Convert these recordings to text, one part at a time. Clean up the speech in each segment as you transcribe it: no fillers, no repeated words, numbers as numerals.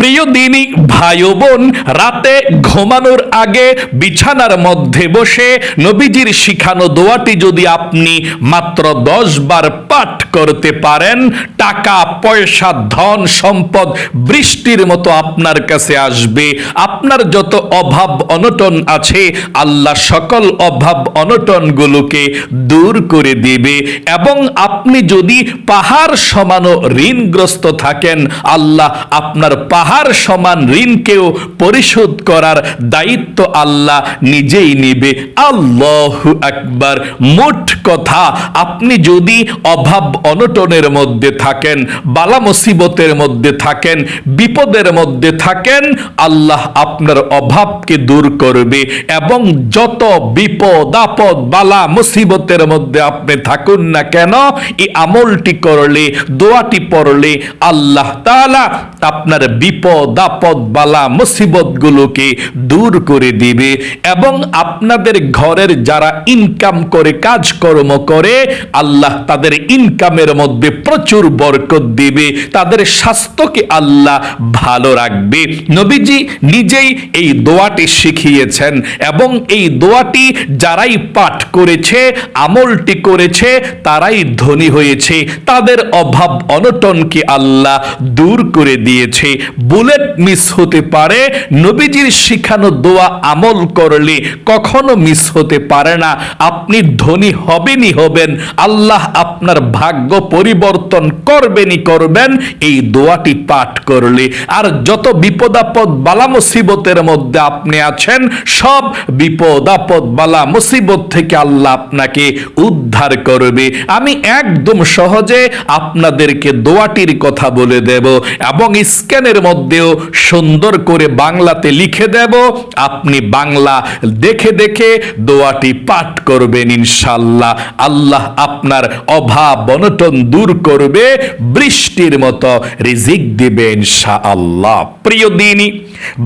প্রিয় দিনী ভাই ও বোন, রাতে ঘুমানোর আগে বিছানার মধ্যে বসে নবীজির শিখানো দোয়াটি যদি আপনি মাত্র 10 বার পাঠ করতে পারেন, টাকা পয়সা ধন সম্পদ বৃষ্টির মতো আপনার কাছে আসবে। আপনার যত অভাব অনটন আছে, আল্লাহ সকল অভাব অনটনগুলোকে দূর করে দিবে। এবং আপনি যদি পাহাড় সমানো ঋণগ্রস্ত থাকেন, আল্লাহ আপনার পাহাড় সমান ঋণকেও পরিশোধ করার দায়িত্ব আল্লাহ নিজেই নিবে। আল্লাহু আকবার। মোট কথা, আপনি যদি অভাব অনটনের মধ্যে থাকেন, বালা মুসিবতের মধ্যে থাকেন, বিপদের মধ্যে থাকেন, আল্লাহ আপনার অভাবকে দূর করবে। এবং যত বিপদ আপদ বালা মুসিবতের মধ্যে আপনি থাকুন না কেন, এই আমলটি করলে, দোয়াটি পড়লে আল্লাহ তাআলা আপনার বিপদ আপদ বালা মুসিবত গুলোকে দূর করে দিবে। এবং আপনাদের ঘরের যারা ইনকাম করে, কাজকর্ম করে, আল্লাহ তাদের ইনকামের মধ্যে প্রচুর বরকত দিবে, তাদের স্বাস্থ্যকে আল্লাহ ভালো রাখবে। নবীজি নিজেই এই দোয়াটি শিখিয়েছেন এবং এই দোয়াটি যারাই পাঠ করেছে, আমলটি করেছে, তারাই ধনী হয়েছে, তাদের অভাব অনটনকে আল্লাহ দূর করে দিয়েছে। বুলেট মিস হতে পারে, নবীজির শিখানো দোয়া আমল করলে কখনো মিস হতে পারে না। আপনি ধনী হবেনই হবেন, আল্লাহ আপনার ভাগ্য পরিবর্তন করবেনই করবেন এই দোয়াটি পাঠ করলে। আর যত বিপদ আপদ বালা মুসিবতের মধ্যে আপনি আছেন, সব বিপদ আপদ বালা মুসিবত থেকে আল্লাহ আপনাকে উদ্ধার করবে। আমি একদম সহজে আপনাদেরকে দোয়াটির কথা বলে দেব এবং স্ক্যানের মধ্যেও সুন্দর করে বাংলাতে লিখে দেব। আপনি বাংলা দেখে দেখে দোয়াটি পাঠ করবেন ইনশাআল্লাহ। আল্লাহ আপনার অভাব অনটন দূর করবে, বৃষ্টির মতো রিজিক দিবে ইনশাআল্লাহ। প্রিয় দিনী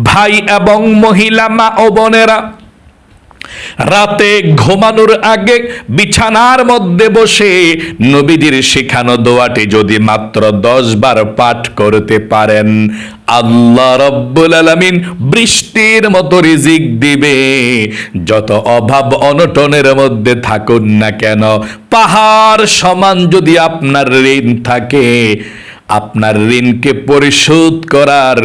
ভাই এবং মহিলা মা ও বোনেরা, রাতে ঘুমানোর আগে বিছানার মধ্যে বসে নবীজির শেখানো দোয়াটি যদি মাত্র 10 বার পাঠ করতে পারেন, আল্লাহ রাব্বুল আলামিন বৃষ্টির মতো রিজিক দিবে। যত অভাব অনটনের মধ্যে থাকুন না কেন, পাহাড় সমান যদি আপনার ঋণ থাকে, আপনার ঋণকে পরিশোধ করার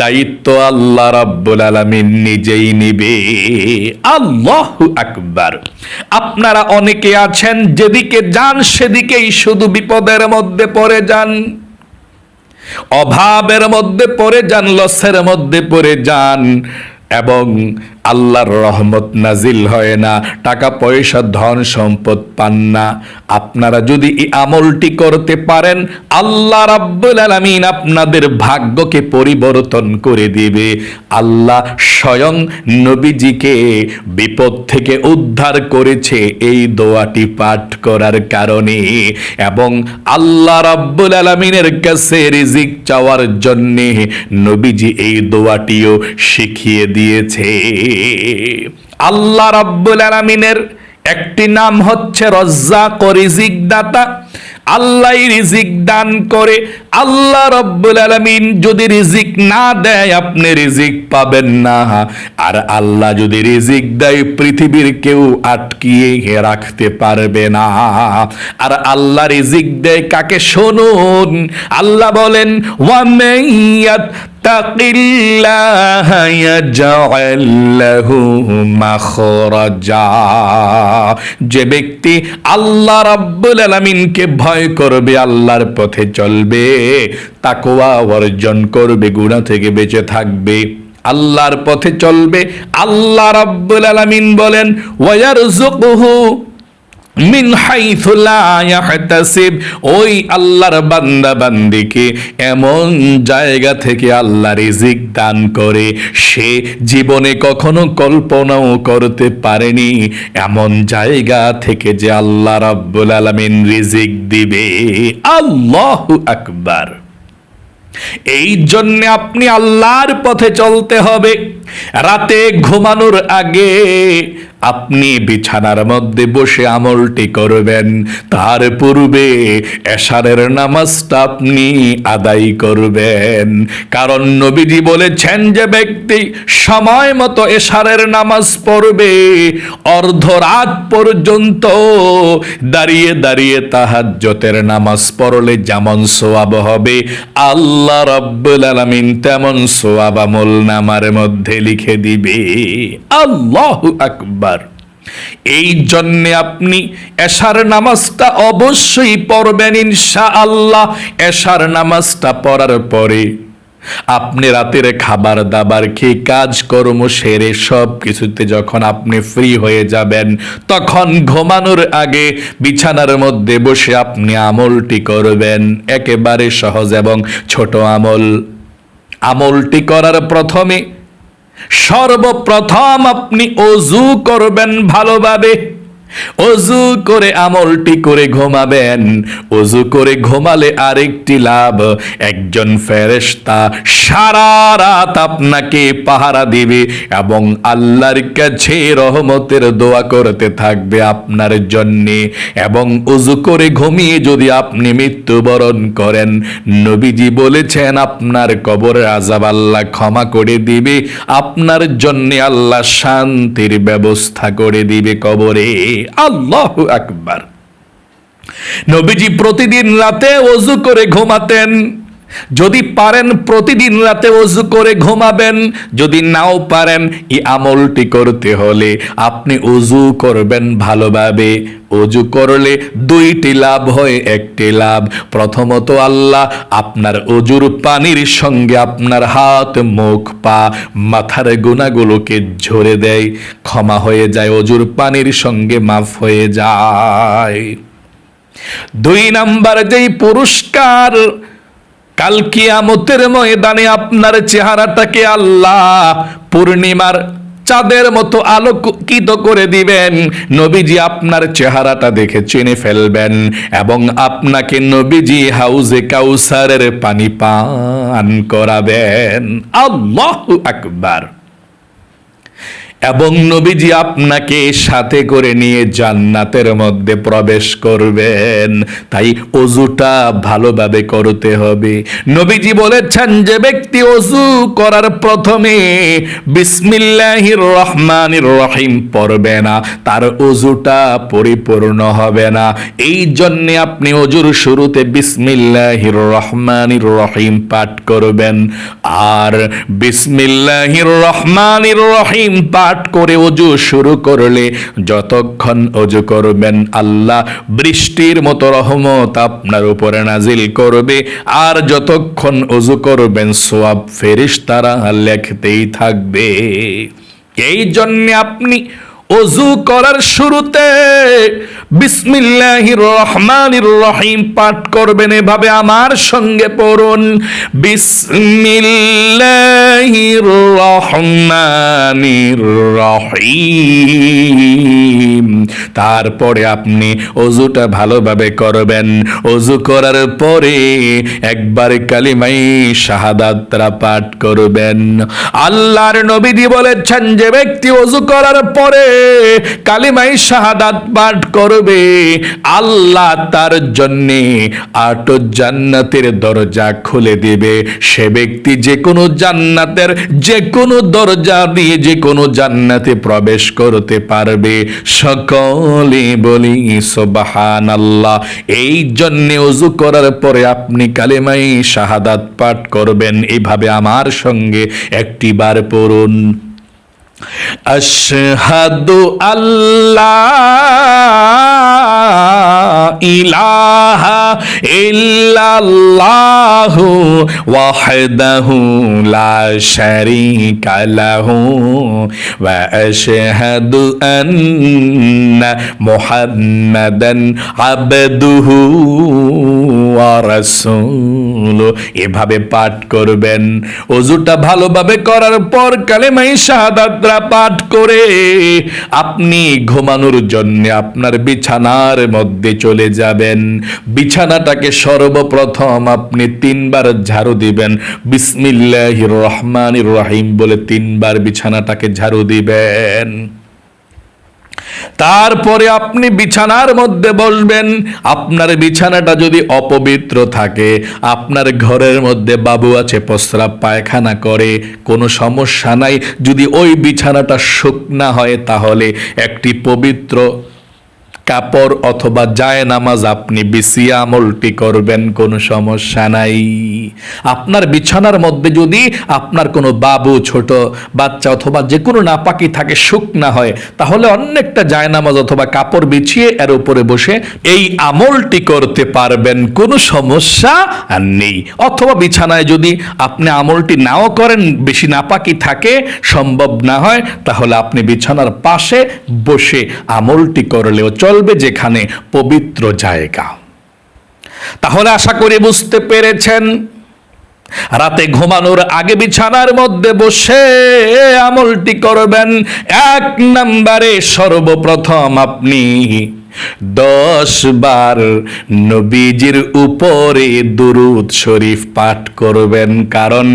দায়িত্ব আল্লাহ রাব্বুল আলামিন নিজেই নিবে। আল্লাহু আকবার। আপনারা অনেকে আছেন, যেদিকে যান সেদিকেই শুধু বিপদের মধ্যে পড়ে যান, অভাবের মধ্যে পড়ে যান, লসের মধ্যে পড়ে যান, এবং আল্লাহর রহমত নাজিল হয় না, টাকা পয়সা ধন সম্পদ পান না। আপনারা যদি এই আমলটি করতে পারেন, আল্লাহ রাব্বুল আলামিন আপনাদের ভাগ্যকে পরিবর্তন করে দিবে। আল্লাহ স্বয়ং নবীজিকে বিপদ থেকে উদ্ধার করেছে এই দোয়াটি পাঠ করার কারণে। এবং আল্লাহ রাব্বুল আলামিনের কাছে রিজিক চাওয়ার জন্য নবীজি এই দোয়াটিও শিখিয়ে দিয়েছে। আল্লাহ রাব্বুল আলামিনের একটি নাম হচ্ছে রাজ্জাক, রিজিক দাতা। আল্লাহ রিজিক দান করে। আল্লাহ রাব্বুল আলামিন যদি রিজিক না দেয়, আপনি রিজিক পাবেন না। আর আল্লাহ যদি রিজিক দেয়, পৃথিবীর কেউ আটকিয়ে রাখতে পারবে না। আর আল্লাহ রিজিক দেয় কাকে? শুনুন, আল্লাহ বলেন, ওয়া মাইয়াত তাকিল্লাহা ইয়াজআল লাহু মাখরাজা। যে ব্যক্তি আল্লাহ রাব্বুল আলামিনকে ভয় করবে, আল্লাহর পথে চলবে, তাকওয়া অর্জন করবে, গুনাহ থেকে বেঁচে থাকবে, আল্লাহর পথে চলবে, আল্লাহ রাব্বুল আলামিন বলেন, ওয়া ইয়ারযুকুহু মিন হাইথু লা ইয়াহতাসিব। ওই আল্লাহর বান্দা বান্দিকে এমন জায়গা থেকে আল্লাহ রিজিক দান করে, সে জীবনে কখনো কল্পনাও করতে পারেনি এমন জায়গা থেকে যে আল্লাহ রাব্বুল আলামিন রিজিক দিবে। আল্লাহু আকবার। এই জন্য আপনি আল্লাহর পথে চলতে হবে। রাতে ঘুমানোর আগে আপনি বিছানার মধ্যে বসে আমলটি করবেন। তার পূর্বে এশারের নামাজটা আপনি আদায় করবেন। কারণ নবীজি বলেছেন যে ব্যক্তি সময় মতো এশারের নামাজ পড়বে, অর্ধরাত পর্যন্ত দাঁড়িয়ে দাঁড়িয়ে তাহাজ্জুদের নামাজ পড়লে যেমন সওয়াব হবে, আল্লাহ রাব্বুল আলামিন তেমন সওয়াব আমলনামার মধ্যে লিখে দিবে। আল্লাহু আকবার। এই জন্যে আপনি এশার নামাজটা অবশ্যই পড়বেন ইনশাআল্লাহ। এশার নামাজটা পড়ার পরে আপনি রাতের খাবার দাবার খেয়ে কাজকর্ম সেরে সব কিছুতে যখন আপনি ফ্রি হয়ে যাবেন, তখন ঘুমানোর আগে বিছানার মধ্যে বসে আপনি আমলটি করবেন। একেবারে সহজ এবং ছোট আমল। আমলটি করার প্রথমে সর্বপ্রথম আপনি ওযু করবেন ভালোভাবে। ওযু করে আমলটি করে ঘুমাবেন। ওযু করে ঘুমালে আরেকটি লাভ, একজন ফেরেশতা সারা রাত আপনাকে পাহারা দিবে এবং আল্লাহর কাছে রহমতের দোয়া করতে থাকবে আপনার জন্যে। এবং ওযু করে ঘুমিয়ে যদি আপনি মৃত্যুবরণ করেন, নবীজি বলেছেন আপনার কবরের আযাব আল্লাহ ক্ষমা করে দিবে, আপনার জন্যে আল্লাহ শান্তির ব্যবস্থা করে দিবে কবরে। আল্লাহু আকবার। নবীজি প্রতিদিন রাতে ওযু করে ঘুমাতেন। যদি পারেন প্রতিদিন রাতে ওযু করে ঘুমাবেন। যদি নাও পারেন, এই আমলটি করতে হলে আপনি ওযু করবেন ভালোভাবে। ওযু করলে দুইটি লাভ হয়। একটি লাভ, প্রথমত আল্লাহ আপনার ওযুর পানির সঙ্গে আপনার হাত, মুখ, পা, মাথার গুনাহগুলোকে ঝরে দেয়, ক্ষমা হয়ে যায়, ওযুর পানির সঙ্গে মাফ হয়ে যায়। দুই নাম্বার যেই পুরস্কার, কাল কিয়ামতের ময়দানে আপনার চেহারাটাকে আল্লাহ পূর্ণিমার চাঁদের মতো আলোকিত করে দিবেন। নবীজি আপনার চেহারাটা দেখে চিনে ফেলবেন এবং আপনাকে নবীজি হাউজে কাউসারের পানি পান করাবেন। আল্লাহু আকবার। এবং নবীজি আপনাকে সাথে করে নিয়ে জান্নাতের মধ্যে প্রবেশ করবেন। তাই ওযুটা ভালোভাবে করতে হবে। নবীজি বলেছেন যে ব্যক্তি ওযু করার প্রথমে বিসমিল্লাহির রহমানির রহিম পড়বে না, তার ওযুটা পরিপূর্ণ হবে না। এই জন্য আপনি ওযুর শুরুতে বিসমিল্লাহির রহমানির রহিম পাঠ করবেন। আর বিসমিল্লাহির রহমানির রহিম পাঠ করে ওযু শুরু করলে যতক্ষণ ওযু করবেন আল্লাহ বৃষ্টির মতো রহমত আপনার উপরে নাজিল করবে। আর যতক্ষণ ওযু করবেন সওয়াব ফেরেশতারা লিখতেই থাকবে। এই জন্য আপনি ওযু করার শুরুতে বিসমিল্লাহির রহমানির রহিম পাঠ করবেন। এভাবে আমার সঙ্গে পড়ুন, বিসমিল্লাহির রহমানির রহিম। তারপরে আপনি ওযুটা ভালোভাবে করবেন। ওযু করার পরে একবার কালিমায়ে শাহাদাতরা পাঠ করবেন। আল্লাহর নবীজি বলেছেন যে ব্যক্তি ওযু করার পরে কালিমায়ে শাহাদাত পাঠ করবে, আল্লাহ তার জন্যে 8 জান্নাতের দরজা খুলে দিবে। সে ব্যক্তি যে কোনো জান্নাতের যে কোনো দরজা দিয়ে যে কোনো জান্নাতে প্রবেশ করতে পারবে। সকলে বলি সুবহানাল্লাহ। এই জন্যে ওযু করার পরে আপনি কালিমায়ে শাহাদাত পাঠ করবেন। এইভাবে আমার সঙ্গে একটিবার পড়ুন, আশহাদু আল্লা ইলাহা ইল্লাল্লাহু ওয়াহদাহু লা শারীকা লাহু ওয়া আশহাদু আন্না মুহাম্মাদান আবদুহু ওয়া রাসূলুহু। এভাবে পাঠ করবেন। ওযুটা ভালোভাবে করার পর কালেমায়ে শাহাদাত পাঠ করে আপনি ঘুমানোর জন্য আপনার বিছানার মধ্যে চলে যাবেন। বিছানাটাকে সর্বপ্রথম আপনি 3 বার ঝাড়ু দিবেন। বিসমিল্লাহির রহমানির রহিম বলে 3 বার বিছানাটাকে ঝাড়ু দিবেন। তারপরে আপনি বিছানার মধ্যে বসবেন। আপনার বিছানাটা যদি অপবিত্র থাকে, আপনার ঘরের মধ্যে বাবু আছে, প্রস্রাব পায়খানা করে, কোনো সমস্যা নাই। যদি ওই বিছানাটা শুকনা হয়, তাহলে একটি পবিত্র কাপড় অথবা জায়নামাজ আপনি বিছিয়ে আমলটি করবেন, কোনো সমস্যা নাই। আপনার বিছানার মধ্যে যদি আপনার কোনো বাবু, ছোট বাচ্চা অথবা যে কোনো নাপাকি থাকে, শুকনা হয়, তাহলে অনেকটা জায়নামাজ অথবা কাপড় বিছিয়ে এর উপরে বসে এই আমলটি করতে পারবেন, কোনো সমস্যা নেই। অথবা বিছানায় যদি আপনি আমলটি নাও করেন, বেশি নাপাকি থাকে, সম্ভব না হয়, তাহলে আপনি বিছানার পাশে বসে আমলটি করলেও চলবে, যেখানে পবিত্র জায়গা। তাহলে আশা করি বুঝতে পেরেছেন, রাতে ঘুমানোর আগে বিছানার মধ্যে বসে আমলটি করবেন। 1 নম্বরে সর্বপ্রথম আপনি 10 বার নবীজির উপরে দুরূদ শরীফ পাঠ করবেন, কারণ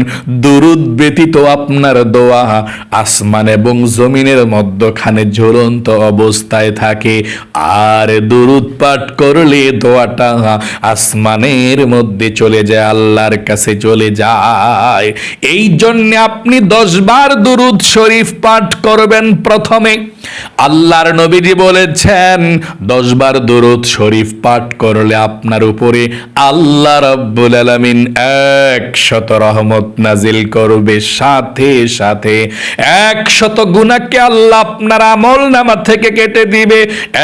দুরূদ ব্যতীত আপনার দোয়া আসমান এবং জমিনের মধ্যখানে ঝুলন্ত অবস্থায় থাকে। আর দুরূদ পাঠ করলে দোয়াটা আসমানের মধ্যে চলে যায়, আল্লাহর কাছে চলে যায়। এই জন্য আপনি 10 বার দুরূদ শরীফ পাঠ করবেন। প্রথমে আল্লাহর নবীজি বলেছেন, 10 বার দুরূদ শরীফ পাঠ করলে আপনার উপরে আল্লাহ রাব্বুল আলামিন 100 রহমত নাজিল করবে, সাথে সাথে 100 গুনাহকে আল্লাহ আপনার আমলনামা থেকে কেটে দিবে,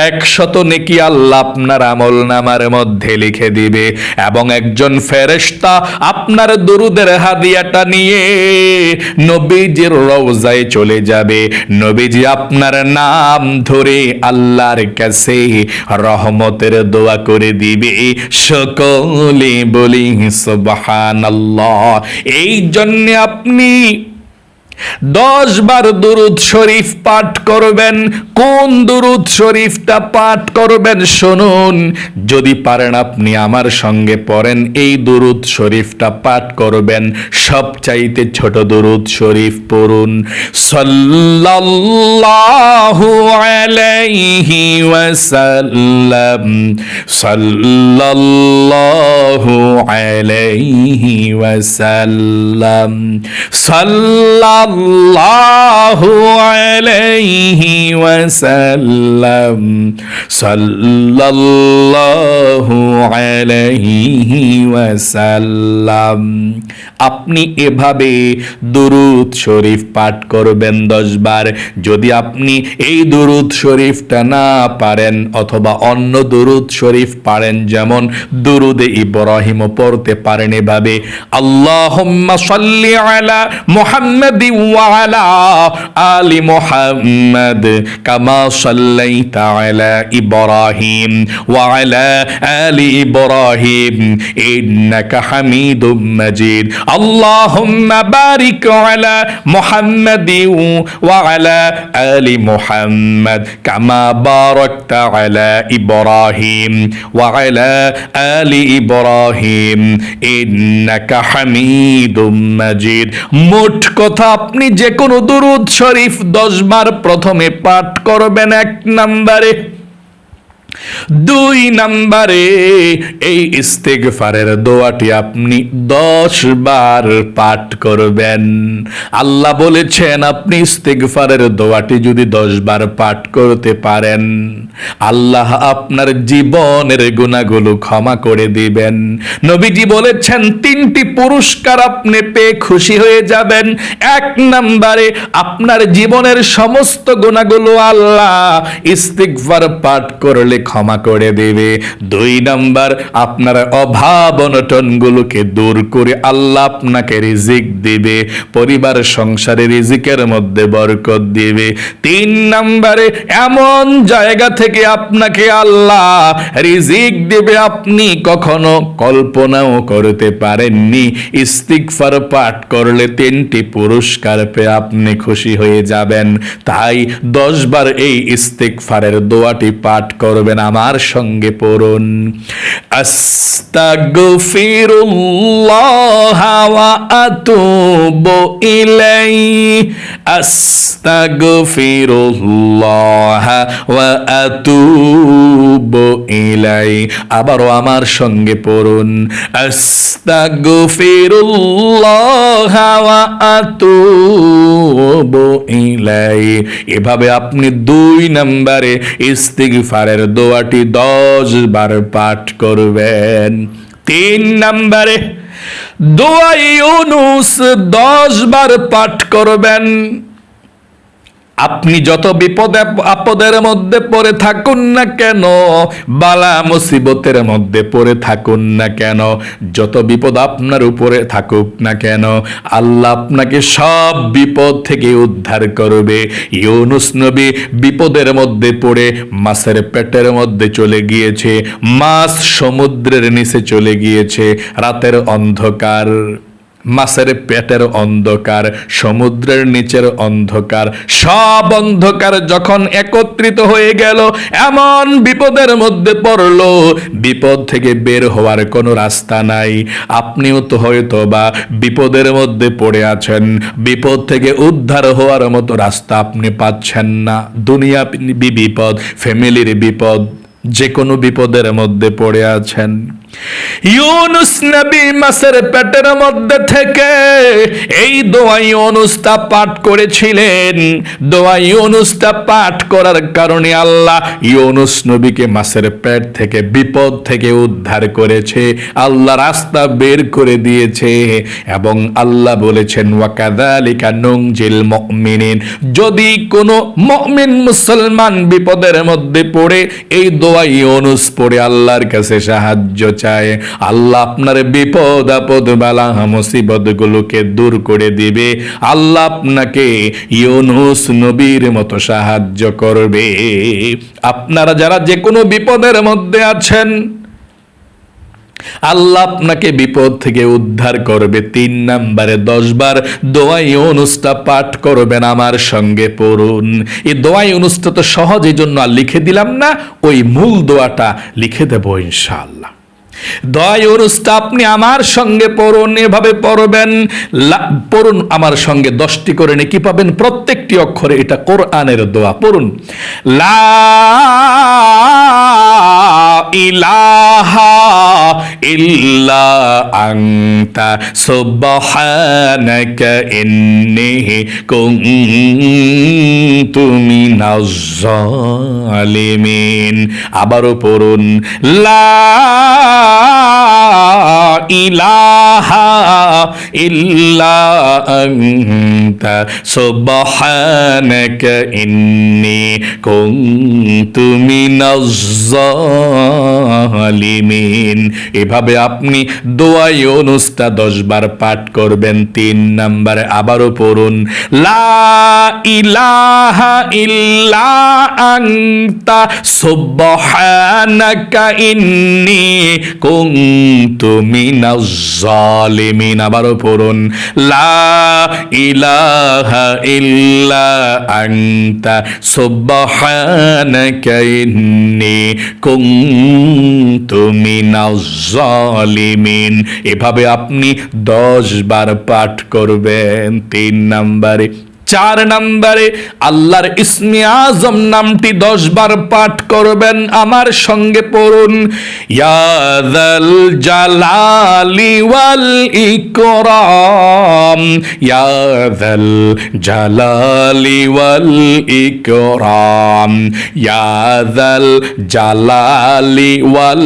100 নেকি আল্লাহ আপনার আমলনামার মধ্যে লিখে দিবে। এবং একজন ফেরেশতা আপনার দুরূদের হাদিয়াটা নিয়ে নবীজির রওজায় চলে যাবে। নবীজি আপনার নাম ধরে আল্লাহর কাছে রহমতের দোয়া করে দিবে। সকলে বলি সুবহানাল্লাহ। এই জন্য আপনি 10 বার দুরূদ শরীফ পাঠ করবেন। কোন দুরূদ শরীফটা পাঠ করবেন শুনুন, যদি পারেন আপনি আমার সঙ্গে পড়েন। এই দুরূদ শরীফটা পাঠ করবেন, সবচাইতে ছোট দুরূদ শরীফ পড়ুন। সাল্লাল্লাহু আলাইহি ওয়াসাল্লাম, সাল্লাল্লাহু আলাইহি ওয়াসাল্লাম, সাল্লাল্লাহু আলাইহি ওয়াসাল্লাম, সাল্লাল্লাহু আলাইহি ওয়াসাল্লাম। আপনি এভাবে দুরূদ শরীফ পাঠ করবেন 10 বার। যদি আপনি এই দুরূদ শরীফটা না পারেন অথবা অন্য দুরূদ শরীফ পারেন, যেমন দুরূদে ইব্রাহিমও পড়তে পারেন এভাবে, আল্লাহুম্মা সাল্লি আলা মুহাম্মাদি ওয়া আলা আলি মুহাম্মাদ কামা সাল্লাইতা আলা ইব্রাহিম ওয়া আলা আলি ইব্রাহিম ইন্নাকা হামিদুম মাজিদ। আল্লাহুম্মা বারিক আলা মুহাম্মাদি ওয়া আলা আলি মুহাম্মাদ কামা বারাকতা আলা ইব্রাহিম ওয়া আলা আলি ইব্রাহিম ইন্নাকা হামিদুম মাজিদ। মোট কথা, আপনি যে কোনো দুরূদ শরীফ 10 বার প্রথমে পাঠ করবেন 1 নম্বরে। 2 নম্বরে এই ইস্তেগফারের দোয়াটি আপনি 10 বার পাঠ করবেন। আল্লাহ বলেছেন, আপনি ইস্তেগফারের দোয়াটি যদি 10 বার পাঠ করতে পারেন, আল্লাহ আপনার জীবনের গুনাহগুলো ক্ষমা করে দিবেন। নবীজি বলেছেন, 3টি পুরস্কার আপনি পেয়ে খুশি হয়ে যাবেন। 1 নম্বরে আপনার জীবনের সমস্ত গুনাহগুলো আল্লাহ ইস্তেগফার পাঠ করলে ক্ষমা করে দেবে। 2 নম্বর, আপনার অভাব অনটনগুলোকে দূর করে আল্লাহ আপনাকে রিজিক দিবে, পরিবার সংসারে রিজিকের মধ্যে বরকত দিবে। 3 নম্বরে এমন জায়গা থেকে আপনাকে আল্লাহ রিজিক দিবে আপনি কখনো কল্পনাও করতে পারেননি। ইস্তিগফার পাঠ করলে 3টি পুরস্কার পেয়ে আপনি খুশি হয়ে যাবেন। তাই 10 বার এই ইস্তিগফারের দোয়াটি পাঠ করবেন। আমার সঙ্গে পড়ুন, আস্তাগফিরুল্লাহ ওয়া আতুবু ইলাইহি, আস্তাগফিরুল্লাহ ওয়া আতুবু ইলাই। আবারও আমার সঙ্গে পড়ুন, আস্তাগফিরুল্লাহ ওয়া আতুবু ইলাই। এভাবে আপনি 2 নম্বরে ইস্তিগফারের দোয়াটি 10 বার পাঠ করবেন। 3 নম্বরে দোয়া ইউনুস 10 বার পাঠ করবেন। আপনি যত বিপদে আপদের মধ্যে পড়ে থাকুন না কেন, বালা মুসিবতের মধ্যে পড়ে থাকুন না কেন, যত বিপদ আপনার উপরে থাকুক না কেন, আল্লাহ আপনাকে সব বিপদ থেকে উদ্ধার করবে। ইউনুস নবী বিপদের মধ্যে পড়ে মাছের পেটের মধ্যে চলে গিয়েছে, মাছ সমুদ্রের নিচে চলে গিয়েছে। রাতের অন্ধকার, মাছের পেটের অন্ধকার, সমুদ্রের নিচের অন্ধকার, সব অন্ধকার যখন একত্রিত হয়ে গেল, এমন বিপদের মধ্যে পড়লো, বিপদ থেকে বের হওয়ার কোনো রাস্তা নাই। আপনিও তো হয়তো বা বিপদের মধ্যে পড়ে আছেন, বিপদ থেকে উদ্ধার হওয়ার মতো রাস্তা আপনি পাচ্ছেন না। দুনিয়া বিপদ, ফ্যামিলির বিপদ, যে কোনো বিপদের মধ্যে পড়ে আছেন। ইউনুস নবী মাছের পেটের মধ্যে থেকে এই দোয়া ইউনুসটা পাঠ করেছিলেন। দোয়া ইউনুসটা পাঠ করার কারণে আল্লাহ ইউনুস নবীকে মাছের পেট থেকে, বিপদ থেকে উদ্ধার করেছে, আল্লাহ রাস্তা বের করে দিয়েছে। এবং আল্লাহ বলেছেন, ওয়াকাযালিকা নুনজিল মুমিনিন। যদি কোনো মুমিন মুসলমান বিপদের মধ্যে পড়ে এই দোয়া ইউনুস পড়ে আল্লাহর কাছে সাহায্য চায়, আল্লাহ আপনার বিপদ আপদ বালা মুসিবত গুলোকে দূর করে দিবে। আল্লাহ আপনাকে ইউনুস নবীর মতো সাহায্য করবে। আপনারা যারা যে কোনো বিপদের মধ্যে আছেন, আল্লাহ আপনাকে বিপদ থেকে উদ্ধার করবে। 3 নম্বরে 10 বার দোয়া ইউনুসটা পাঠ করবেন। আমার সঙ্গে পড়ুন। এই দোয়া ইউনুসটা তো সহজ, এই জন্য আর লিখে দিলাম না, ওই মূল দোয়াটা লিখে দেব ইনশাআল্লাহ। দোয়া ইউনুসটা আপনি আমার সঙ্গে পড়ুন, এভাবে পড়বেন। পড়ুন আমার সঙ্গে 10টি করে নেকি পাবেন প্রত্যেকটি অক্ষরে। এটা কোরআনের দোয়া। পড়ুন, লা ইলাহা ইল্লা আনতা সুবহানাকা ইন্নী কুনতু মিনাজ জালিমিন। আবারও পড়ুন, লা ইলাহা ইল্লা আনতা সুবহানাকা ইন্নী কুনতু মিনাজ জালিমিন। এভাবে আপনি দোয়া ইউনুসটা 10 বার পাঠ করবেন। 3 নম্বরে আবারও পড়ুন, লা ইলাহা ইল্লা আনতা সুবহানাকা ইন্নী কুনতু মিনাজ জালিমিন। আবারও পড়ুন, লা ইলাহা ইল্লা আনতা সুবহানাকা ইন্নী কুনতু মিনাজ জালিমিন। এভাবে আপনি 10 বার পাঠ করবেন। 3 নম্বরে। 4 নম্বরে আল্লাহর ইসমে আজম নামটি 10 বার পাঠ করবেন। আমার সঙ্গে পড়ুন, ইয়া যাল জালালি ওয়াল ইকরাম, ইয়া যাল জালালি ওয়াল ইকরাম, ইয়া যাল জালালি ওয়াল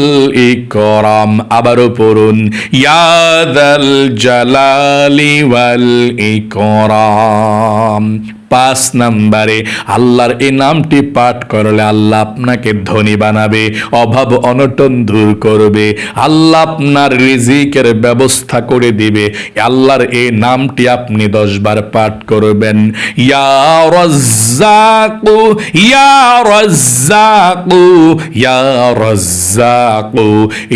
ইকরাম। আবারও পড়ুন, ইয়া যাল জালালি ওয়াল ইকরাম। 5 নম্বরে আল্লাহর এই নামটি পাঠ করলে আল্লাহ আপনাকে ধনী বানাবে, অভাব অনটন দূর করবে, আল্লাহ আপনার রিজিকের ব্যবস্থা করে দিবে। আল্লাহর এই নামটি আপনি 10 বার পাঠ করবেন। ইয়া রাজ্জাকু, ইয়া রাজ্জাকু, ইয়া রাজ্জাকু,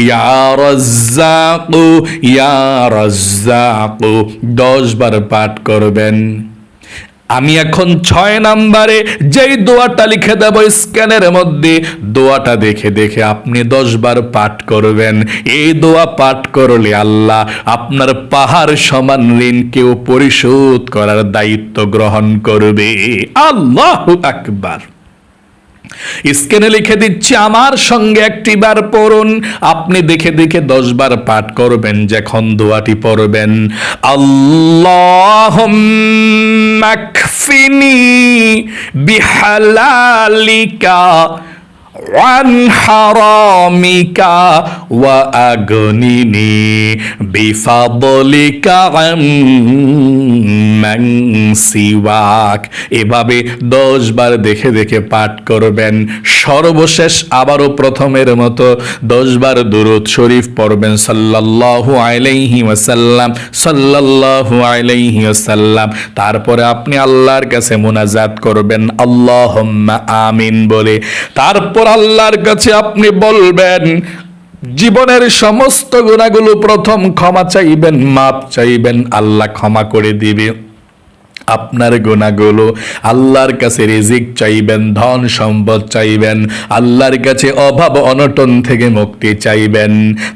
ইয়া রাজ্জাকু, ইয়া রাজ্জাকু 10 বার পাঠ করবেন। আমি এখন 6 নম্বরে যেই দোয়াটা লিখে দেব স্ক্যানের মধ্যে, দোয়াটা দেখে দেখে আপনি 10 বার পাঠ করবেন। এই দোয়া পাঠ করলে আল্লাহ আপনার পাহাড় সমান ঋণকেও পরিশোধ করার দায়িত্ব গ্রহণ করবে। আল্লাহু আকবার। স্ক্রিনে লিখে দিচ্ছি, আমার সঙ্গে একটি বার পড়ুন। আপনি দেখে দেখে 10 বার পাঠ করবেন। যখন দোয়াটি পড়বেন, আল্লাহুম্মা কফিনি বিহালালিকা ওয়ান হারামিকা ওয়া আগনিনি বিফাদলিকা আম্মান সিওয়াক। এভাবে 10 বার দেখে দেখে পাঠ করবেন। সর্বশেষ আবারও প্রথমের মতো 10 বার দুরূদ শরীফ পড়বেন, সাল্লাল্লাহু আলাইহি ওয়াসাল্লাম, সাল্লাল্লাহু আলাইহি ওয়াসাল্লাম। তারপরে আপনি আল্লাহর কাছে মুনাজাত করবেন আল্লাহুম্মা আমিন বলে। তারপর আল্লাহর কাছে আপনি বলবেন, জীবনের সমস্ত গুনাহগুলো প্রথম ক্ষমা চাইবেন, মাপ চাইবেন, আল্লাহ ক্ষমা করে দিবে আপনার গুনাহগুলো। আল্লাহর কাছে রিজিক চাইবেন, ধন সম্পদ চাইবেন, আল্লাহর কাছে অভাব অনটন থেকে মুক্তি চাইবেন।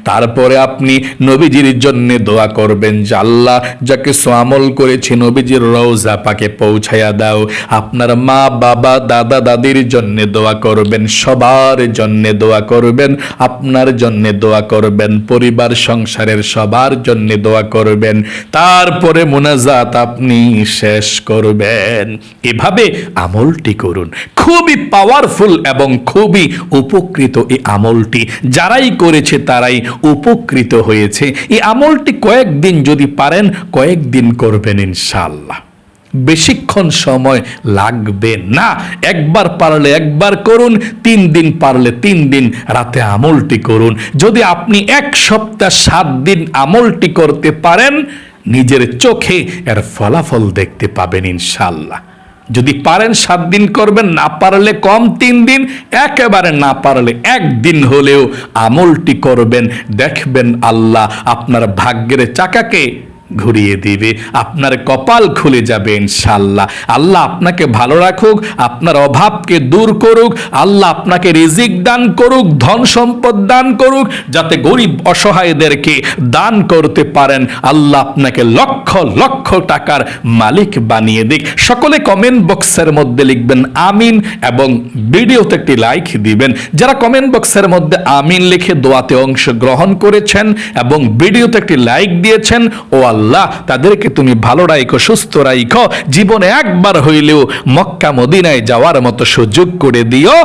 তারপরে আপনি নবীজির জন্য দোয়া করবেন যে আল্লাহ যাকে আমল করেছে নবীজির রওজা পাকে পৌঁছায়া দাও। আপনার মা বাবা দাদা দাদির জন্য দোয়া করবেন, সবার জন্য দোয়া করবেন, আপনার জন্য দোয়া করবেন, পরিবার সংসারের সবার জন্য দোয়া করবেন। তারপরে মুনাজাত আপনি শেষ করবেন। এভাবে আমলটি করুন। খুবই পাওয়ারফুল এবং খুবই উপকৃত এই আমলটি। যারাই করেছে তারাই উপকৃত হয়েছে। এই আমলটি কয়েকদিন যদি পারেন, কয়েকদিন করবেন ইনশাআল্লাহ। বেশিক্ষণ সময় লাগবে না। একবার পারলে একবার করুন, 3 দিন পারলে 3 দিন রাতে আমলটি করুন। যদি আপনি 1 সপ্তাহ 7 দিন আমলটি করতে পারেন, নিজের চোখে এর ফলাফল দেখতে পাবেন ইনশাআল্লাহ। যদি পারেন 7 দিন করবেন, না পারলে কম 3 দিন, একেবারে না পারলে 1 দিন হলেও আমলটি করবেন। দেখবেন আল্লাহ আপনার ভাগ্যের চাকাকে ঘুরিয়ে দিবে, আপনার কপাল খুলে যাবে ইনশাআল্লাহ। আল্লাহ আপনাকে ভালো রাখুক, আপনার অভাবকে দূর করুক, আল্লাহ আপনাকে রিজিক দান করুক, ধন সম্পদ দান করুক, যাতে গরিব অসহায়দেরকে দান করতে পারেন। আল্লাহ আপনাকে লক্ষ লক্ষ টাকার মালিক বানিয়ে দিক। সকলে কমেন্ট বক্সের মধ্যে লিখবেন আমিন এবং ভিডিওতে একটি লাইক দিবেন। যারা কমেন্ট বক্সের মধ্যে আমিন লিখে দোয়াতে অংশগ্রহণ করেছেন এবং ভিডিওতে একটি লাইক দিয়েছেন, ও আল্লাহ তাদেরকে তুমি ভালো রাখো, সুস্থ রাখো, জীবনে একবার হইলেও মক্কা মদিনায় যাওয়ার মতো সুযোগ করে দিও,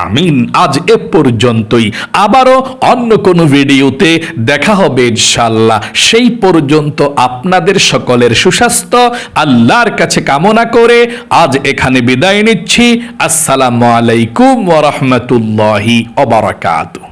আমিন। আজ এ পর্যন্তই। আবারও অন্য কোনো ভিডিওতে দেখা হবে ইনশাআল্লাহ। সেই পর্যন্ত আপনাদের সকলের সুস্বাস্থ্য আল্লাহর কাছে কামনা করে আজ এখানে বিদায় নিচ্ছি। আসসালামু আলাইকুম ওয়া রাহমাতুল্লাহি ওয়া বারাকাতুহু।